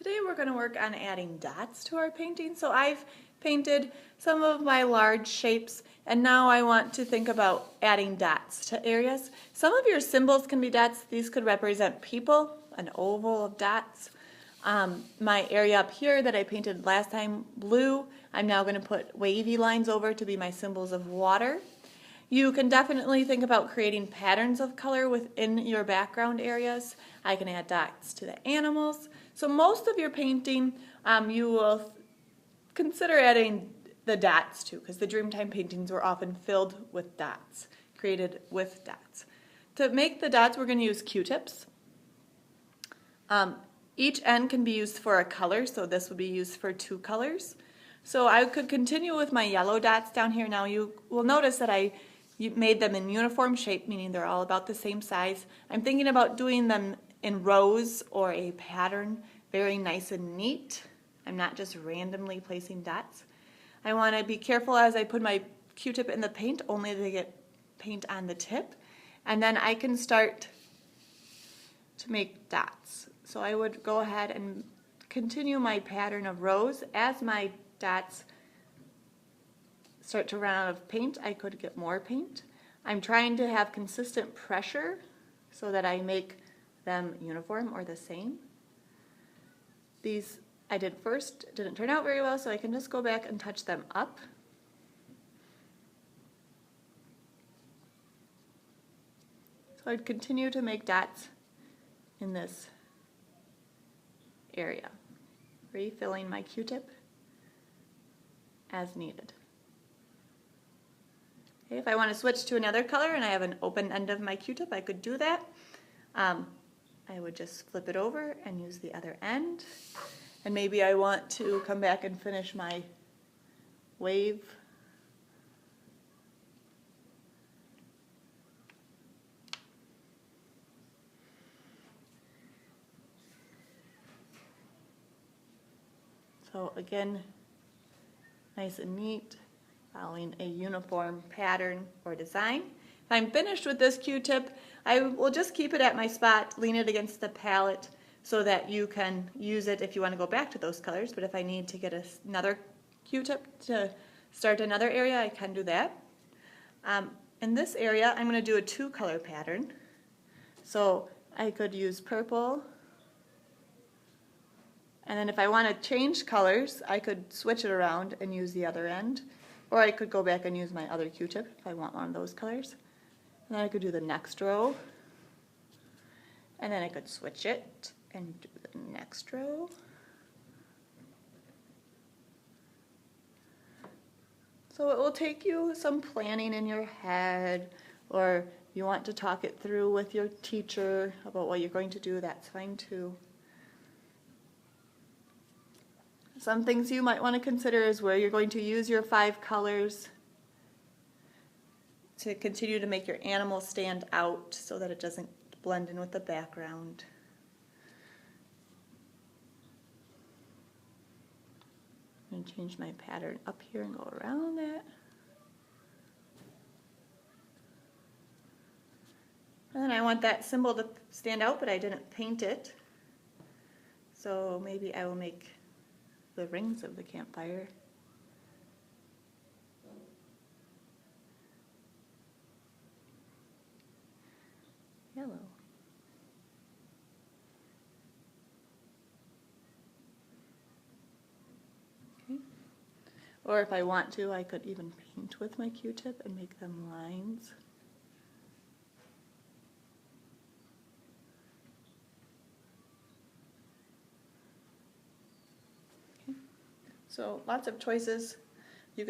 Today we're going to work on adding dots to our painting. So I've painted some of my large shapes and now I want to think about adding dots to areas. Some of your symbols can be dots. These could represent people, an oval of dots. My area up here that I painted last time blue, I'm now going to put wavy lines over to be my symbols of water. You can definitely think about creating patterns of color within your background areas. I can add dots to the animals. So most of your painting you will consider adding the dots to, because the Dreamtime paintings were often filled with dots, created with dots. To make the dots, we're going to use Q-tips. Each end can be used for a color, so this would be used for 2 colors. So I could continue with my yellow dots down here. Now you will notice that I made them in uniform shape, meaning they're all about the same size. I'm thinking about doing them in rows or a pattern, very nice and neat. I'm not just randomly placing dots. I want to be careful as I put my Q-tip in the paint, only to get paint on the tip, and then I can start to make dots. So I would go ahead and continue my pattern of rows. As my dots start to run out of paint, I could get more paint. I'm trying to have consistent pressure so that I make them uniform or the same. These I did first, didn't turn out very well, so I can just go back and touch them up. So I'd continue to make dots in this area, refilling my Q-tip as needed. Okay, if I want to switch to another color and I have an open end of my Q-tip, I could do that. I would just flip it over and use the other end. And maybe I want to come back and finish my wave. So again, nice and neat, following a uniform pattern or design. If I'm finished with this Q-tip, I will just keep it at my spot, lean it against the palette so that you can use it if you want to go back to those colors. But if I need to get another Q-tip to start another area, I can do that. In this area, I'm going to do a 2-color pattern. So I could use purple. And then if I want to change colors, I could switch it around and use the other end. Or I could go back and use my other Q-tip if I want one of those colors. And then I could do the next row. And then I could switch it and do the next row. So it will take you some planning in your head, or you want to talk it through with your teacher about what you're going to do, that's fine too. Some things you might want to consider is where you're going to use your 5 colors to continue to make your animal stand out so that it doesn't blend in with the background. I'm going to change my pattern up here and go around that. And then I want that symbol to stand out, but I didn't paint it. So maybe I will make the rings of the campfire. Yellow. Okay. Or if I want to, I could even paint with my Q-tip and make them lines. Okay. So lots of choices